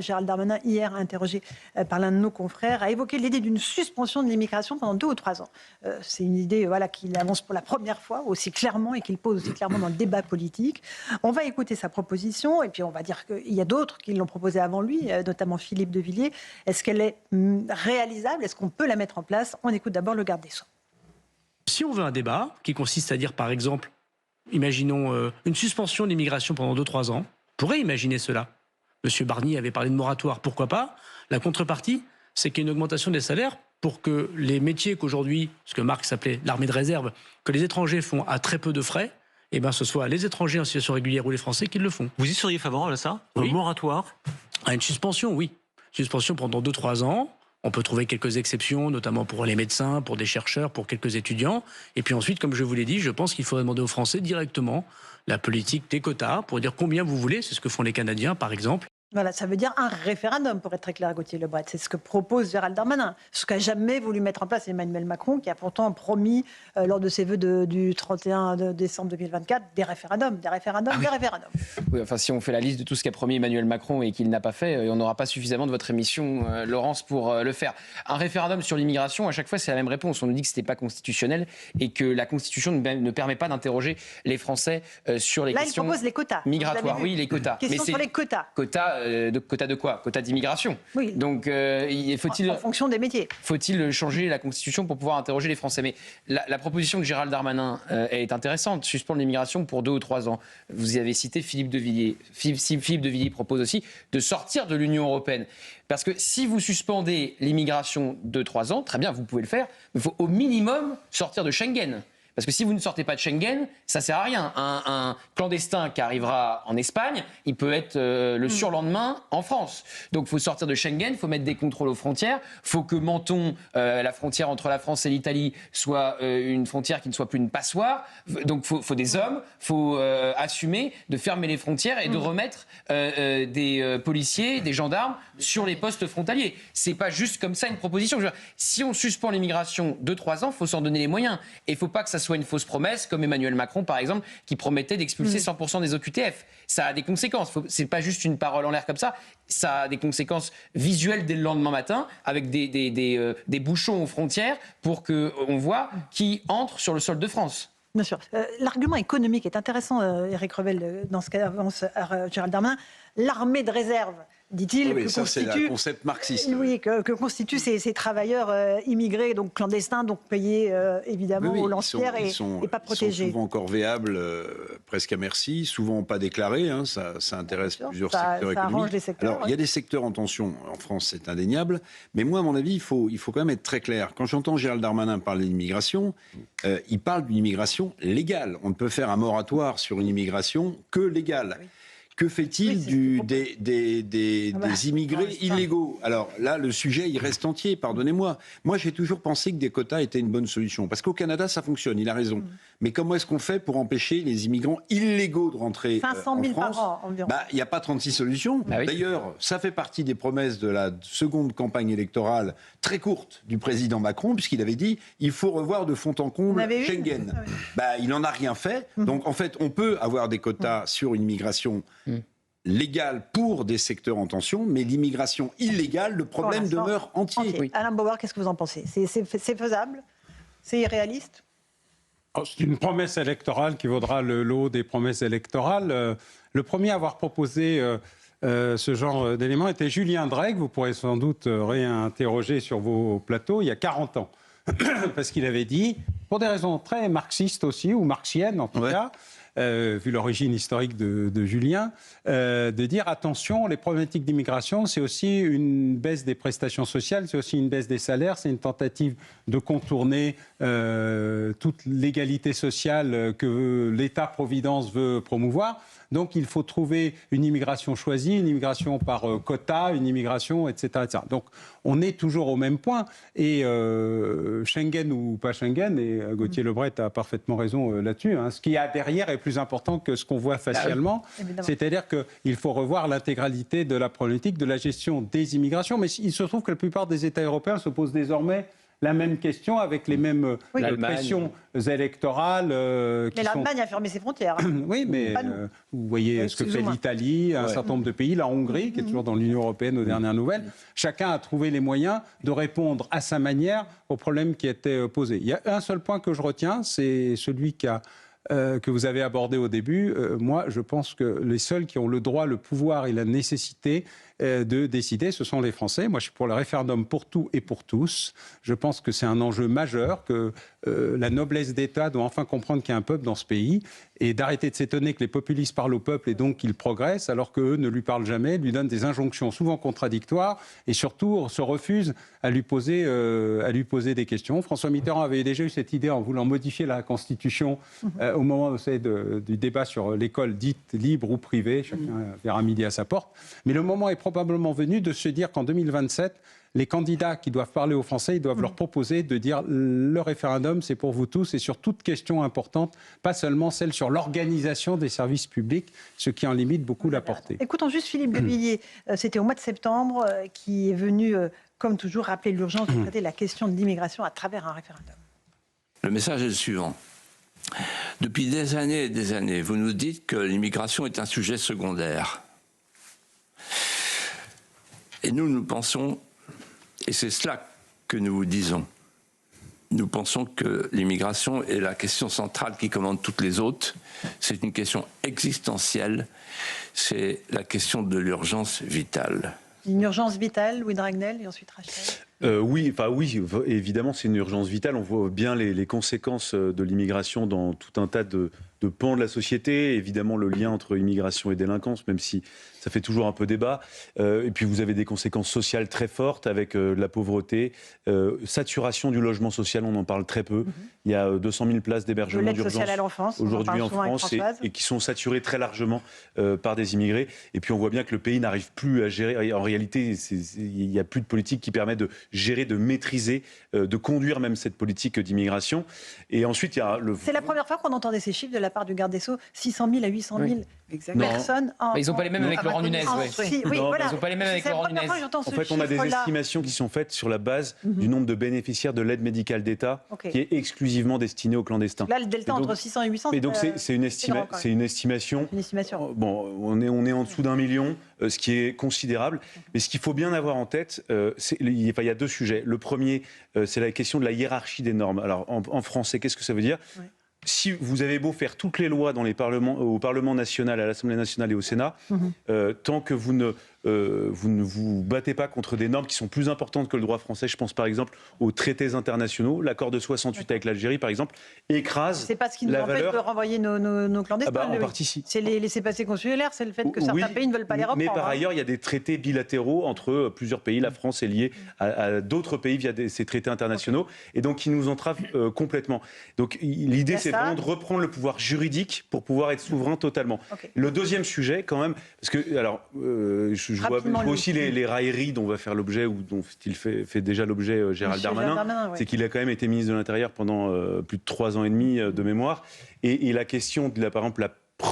Gérald Darmanin, hier interrogé par l'un de nos confrères, a évoqué l'idée d'une suspension de l'immigration pendant 2 ou 3 ans. C'est une idée qu'il avance pour la première fois aussi clairement et qu'il pose aussi clairement dans le débat politique. On va écouter sa proposition et puis on va dire qu'il y a d'autres qui l'ont proposée avant lui, notamment Philippe de Villiers. Est-ce qu'elle est réalisable? Est-ce qu'on peut la mettre en place? On écoute d'abord le garde des Sceaux. Si on veut un débat qui consiste à dire, par exemple, imaginons une suspension de l'immigration pendant 2-3 ans, on pourrait imaginer cela. Monsieur Barnier avait parlé de moratoire, pourquoi pas? La contrepartie, c'est qu'il y a une augmentation des salaires pour que les métiers qu'aujourd'hui, ce que Marx appelait l'armée de réserve, que les étrangers font à très peu de frais, eh ben ce soit les étrangers en situation régulière ou les Français qui le font. Vous y seriez favorable à ça? Oui. Un moratoire? À une suspension, oui. Suspension pendant 2-3 ans. On peut trouver quelques exceptions, notamment pour les médecins, pour des chercheurs, pour quelques étudiants. Et puis ensuite, comme je vous l'ai dit, je pense qu'il faudrait demander aux Français directement la politique des quotas pour dire combien vous voulez. C'est ce que font les Canadiens, par exemple. Voilà, ça veut dire un référendum, pour être très clair, Gauthier Lebret. C'est ce que propose Gérald Darmanin. Ce qu'a jamais voulu mettre en place Emmanuel Macron, qui a pourtant promis, lors de ses vœux du 31 décembre 2024, des référendums. Oui, enfin, si on fait la liste de tout ce qu'a promis Emmanuel Macron et qu'il n'a pas fait, on n'aura pas suffisamment de votre émission, Laurence, pour le faire. Un référendum sur l'immigration, à chaque fois, c'est la même réponse. On nous dit que ce n'était pas constitutionnel et que la Constitution ne permet pas d'interroger les Français sur les questions il propose les quotas migratoires. Oui, les quotas. Question sur les quotas. Quotas de quoi? Quotas d'immigration. Oui. Donc, faut-il... En fonction des métiers. Faut-il changer la Constitution pour pouvoir interroger les Français? Mais la proposition de Gérald Darmanin est intéressante. Suspendre l'immigration pour 2 ou 3 ans. Vous y avez cité Philippe de Villiers. Philippe de Villiers propose aussi de sortir de l'Union européenne. Parce que si vous suspendez l'immigration 2-3 ans, très bien, vous pouvez le faire, mais il faut au minimum sortir de Schengen. Parce que si vous ne sortez pas de Schengen, ça ne sert à rien. Un clandestin qui arrivera en Espagne, il peut être le surlendemain en France. Donc il faut sortir de Schengen, il faut mettre des contrôles aux frontières, il faut que Menton, la frontière entre la France et l'Italie, soit une frontière qui ne soit plus une passoire. Donc il faut des hommes, il faut assumer de fermer les frontières et de remettre des policiers, des gendarmes sur les postes frontaliers. C'est pas juste comme ça une proposition. Si on suspend l'immigration 2-3 ans, il faut s'en donner les moyens. Et il ne faut pas que ça soit une fausse promesse, comme Emmanuel Macron, par exemple, qui promettait d'expulser 100% des OQTF. Ça a des conséquences. C'est pas juste une parole en l'air comme ça. Ça a des conséquences visuelles dès le lendemain matin, avec des bouchons aux frontières pour qu'on voit qui entre sur le sol de France. Bien sûr. L'argument économique est intéressant, Éric Revel, dans ce qu'avance Gérald Darmanin. L'armée de réserve, dit-il, oui, ça c'est le concept marxiste. Oui, que constituent ces travailleurs immigrés, donc clandestins, donc payés évidemment aux lance-pierres et pas protégés. Ils sont souvent corvéables, presque à merci, souvent pas déclarés. Hein, ça intéresse plusieurs secteurs économiques. Arrange les secteurs. Alors, il y a des secteurs en tension en France, c'est indéniable. Mais moi, à mon avis, il faut quand même être très clair. Quand j'entends Gérald Darmanin parler d'immigration, il parle d'une immigration légale. On ne peut faire un moratoire sur une immigration que légale. Oui. Que fait-il des immigrés illégaux? Alors là, le sujet, il reste entier, pardonnez-moi. Moi, j'ai toujours pensé que des quotas étaient une bonne solution. Parce qu'au Canada, ça fonctionne, il a raison. Mais comment est-ce qu'on fait pour empêcher les immigrants illégaux de rentrer 500 000 en France? par an environ. Il n'y a pas 36 solutions. Bah oui. D'ailleurs, ça fait partie des promesses de la seconde campagne électorale très courte du président Macron, puisqu'il avait dit il faut revoir de fond en comble Schengen. Il n'en a rien fait. Donc, en fait, on peut avoir des quotas sur une immigration légale pour des secteurs en tension, mais l'immigration illégale, le problème demeure entier. Oui. Alain Bauer, qu'est-ce que vous en pensez? C'est faisable? C'est irréaliste? C'est une promesse électorale qui vaudra le lot des promesses électorales. Le premier à avoir proposé ce genre d'éléments était Julien Drègue. Vous pourrez sans doute réinterroger sur vos plateaux, il y a 40 ans. Parce qu'il avait dit, pour des raisons très marxistes aussi, ou marxiennes en tout cas, vu l'origine historique de Julien, de dire attention, les problématiques d'immigration, c'est aussi une baisse des prestations sociales, c'est aussi une baisse des salaires, c'est une tentative de contourner toute l'égalité sociale que l'État-providence veut promouvoir. Donc il faut trouver une immigration choisie, une immigration par quota, une immigration, etc., etc. Donc on est toujours au même point. Et Schengen ou pas Schengen, et Gauthier Lebret a parfaitement raison là-dessus, hein, ce qu'il y a derrière est plus important que ce qu'on voit facialement. C'est-à-dire qu'il faut revoir l'intégralité de la problématique de la gestion des immigrations. Mais il se trouve que la plupart des États européens se posent désormais la même question avec les mêmes pressions électorales. Mais l'Allemagne a fermé ses frontières. Oui, mais vous voyez ce que fait l'Italie, un certain nombre de pays, la Hongrie, qui est toujours dans l'Union européenne aux dernières nouvelles. Chacun a trouvé les moyens de répondre à sa manière aux problèmes qui étaient posés. Il y a un seul point que je retiens, c'est celui que vous avez abordé au début. Moi, je pense que les seuls qui ont le droit, le pouvoir et la nécessité de décider, ce sont les Français. Moi, je suis pour le référendum pour tout et pour tous. Je pense que c'est un enjeu majeur, que la noblesse d'État doit enfin comprendre qu'il y a un peuple dans ce pays et d'arrêter de s'étonner que les populistes parlent au peuple et donc qu'ils progressent, alors qu'eux ne lui parlent jamais, lui donnent des injonctions souvent contradictoires et surtout se refusent à lui poser des questions. François Mitterrand avait déjà eu cette idée en voulant modifier la Constitution au moment du débat sur l'école dite libre ou privée. Chacun verra midi à sa porte. Mais le moment est probablement venu de se dire qu'en 2027, les candidats qui doivent parler aux Français, ils doivent leur proposer de dire le référendum, c'est pour vous tous et sur toute question importante, pas seulement celle sur l'organisation des services publics, ce qui en limite beaucoup la portée. Écoutons juste Philippe de Villiers. C'était au mois de septembre qui est venu, comme toujours, rappeler l'urgence de traiter la question de l'immigration à travers un référendum. Le message est le suivant. Depuis des années et des années, vous nous dites que l'immigration est un sujet secondaire. Et nous pensons, et c'est cela que nous vous disons, nous pensons que l'immigration est la question centrale qui commande toutes les autres. C'est une question existentielle, c'est la question de l'urgence vitale. Une urgence vitale, Louis Dragnel, et ensuite Rachel. Oui, évidemment, c'est une urgence vitale. On voit bien les conséquences de l'immigration dans tout un tas de pans de la société. Évidemment, le lien entre immigration et délinquance, même si ça fait toujours un peu débat. Et puis, vous avez des conséquences sociales très fortes avec la pauvreté, saturation du logement social, on en parle très peu. Il y a 200 000 places d'hébergement d'urgence aujourd'hui en France et qui sont saturées très largement par des immigrés. Et puis, on voit bien que le pays n'arrive plus à gérer. En réalité, il n'y a plus de politique qui permet de gérer, de maîtriser, de conduire même cette politique d'immigration. Et ensuite, il y a C'est la première fois qu'on entendait ces chiffres de la part du garde des Sceaux, 600 000 à 800 000 personnes. Ils n'ont pas les mêmes avec Laurent Nunez. Oui, voilà. Ils n'ont pas les mêmes avec Laurent Nunez. En fait, on a des estimations qui sont faites sur la base du nombre de bénéficiaires de l'aide médicale d'État qui est exclusivement destinée aux clandestins. Là, le delta entre 600 et 800, mais donc c'est une estimation. Bon, on est en dessous d'1 million, ce qui est considérable. Mais ce qu'il faut bien avoir en tête, il y a deux sujets. Le premier, c'est la question de la hiérarchie des normes. Alors, en français, qu'est-ce que ça veut dire ? Si vous avez beau faire toutes les lois dans au Parlement national, à l'Assemblée nationale et au Sénat, tant que vous ne vous battez pas contre des normes qui sont plus importantes que le droit français, je pense par exemple aux traités internationaux, l'accord de 68 avec l'Algérie par exemple, écrase c'est pas ce qui nous empêche de renvoyer nos clandestins. En partie, si. C'est les laissez-passer consulaires, c'est le fait que certains pays ne veulent pas les reprendre. Mais par ailleurs, il y a des traités bilatéraux entre plusieurs pays. La France est liée à d'autres pays via ces traités internationaux et donc qui nous entravent complètement. Donc l'idée, c'est vraiment de reprendre le pouvoir juridique pour pouvoir être souverain totalement. Le deuxième sujet, quand même, parce que alors je vois aussi les railleries dont va faire l'objet ou dont il fait déjà l'objet Gérald Darmanin, c'est qu'il a quand même été ministre de l'Intérieur pendant plus de 3 ans et demi de mémoire. Et la question, par exemple,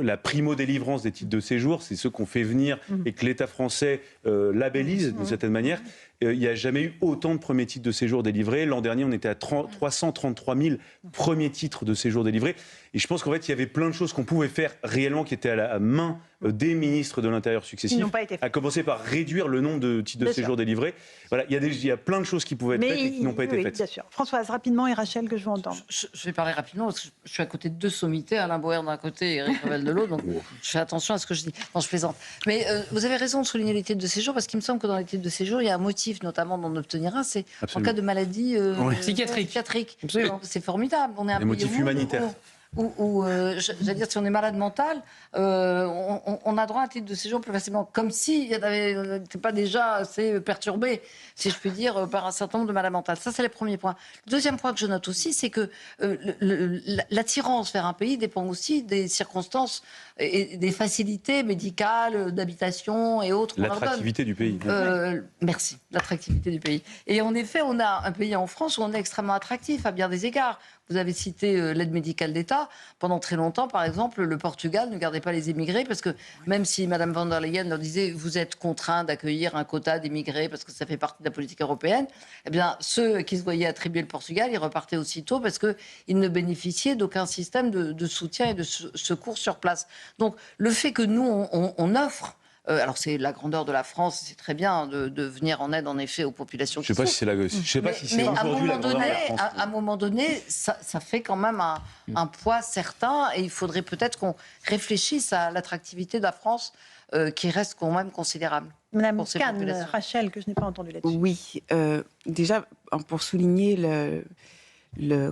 la primo-délivrance des titres de séjour, c'est ceux qu'on fait venir et que l'État français labellise d'une certaine manière. Il n'y a jamais eu autant de premiers titres de séjour délivrés. L'an dernier, on était à 333 000 premiers titres de séjour délivrés. Et je pense qu'en fait, il y avait plein de choses qu'on pouvait faire réellement qui étaient à la main des ministres de l'Intérieur successifs, à commencer par réduire le nombre de titres de séjour délivrés. Voilà, il y a plein de choses qui pouvaient être faites et qui n'ont pas été faites. Bien sûr. Françoise, rapidement, et Rachel, que je veux entendre. Je vais parler rapidement parce que je suis à côté de deux sommités, Alain Boer d'un côté et Éric Revel de l'autre, donc je fais attention à ce que je dis. Non, je plaisante. Mais vous avez raison de souligner les titres de séjour parce qu'il me semble que dans les titres de séjour, il y a un motif notamment d'en obtenir un, c'est en cas de maladie psychiatrique. C'est formidable. On est un des motifs humanitaires. J'allais dire, si on est malade mental, on a droit à un titre de séjour plus facilement. Comme si on n'était pas déjà assez perturbé, si je puis dire, par un certain nombre de malades mentales. Ça, c'est le premier point. Le deuxième point que je note aussi, c'est que l'attirance vers un pays dépend aussi des circonstances et des facilités médicales, d'habitation et autres. L'attractivité du pays. Merci, l'attractivité du pays. Et en effet, on a un pays en France où on est extrêmement attractif à bien des égards. Vous avez cité l'aide médicale d'État. Pendant très longtemps, par exemple, le Portugal ne gardait pas les immigrés parce que même si Mme von der Leyen leur disait vous êtes contraints d'accueillir un quota d'immigrés parce que ça fait partie de la politique européenne, eh bien ceux qui se voyaient attribuer le Portugal, ils repartaient aussitôt parce qu'ils ne bénéficiaient d'aucun système de soutien et de secours sur place. Donc le fait que nous, on offre, alors c'est la grandeur de la France, c'est très bien de venir en aide en effet aux populations. Je ne sais pas si c'est aujourd'hui la grandeur de la France. À un moment donné, ça fait quand même un poids certain et il faudrait peut-être qu'on réfléchisse à l'attractivité de la France qui reste quand même considérable. Madame Kahn, Rachel, que je n'ai pas entendu là-dessus. Oui, déjà pour souligner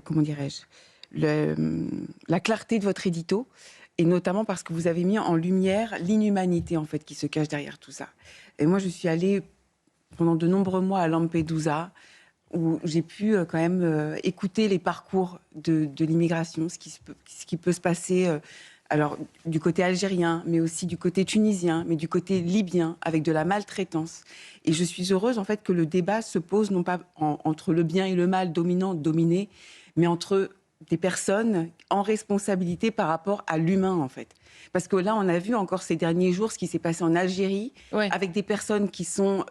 comment dirais-je, la clarté de votre édito. Et notamment parce que vous avez mis en lumière l'inhumanité en fait qui se cache derrière tout ça. Et moi, je suis allée pendant de nombreux mois à Lampedusa, où j'ai pu quand même écouter les parcours de l'immigration, ce qui peut se passer alors du côté algérien, mais aussi du côté tunisien, mais du côté libyen, avec de la maltraitance. Et je suis heureuse en fait que le débat se pose non pas entre le bien et le mal, dominant, dominé, mais entre des personnes en responsabilité par rapport à l'humain, en fait. Parce que là, on a vu encore ces derniers jours ce qui s'est passé en Algérie, avec des personnes qui sont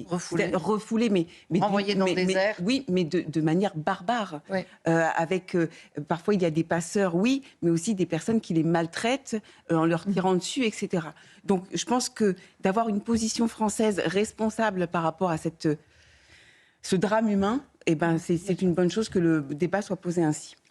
refoulées, mais envoyées dans le désert. Oui, mais de manière barbare. Oui. Parfois, il y a des passeurs, oui, mais aussi des personnes qui les maltraitent en leur tirant dessus, etc. Donc, je pense que d'avoir une position française responsable par rapport à ce drame humain, c'est une bonne chose que le débat soit posé ainsi.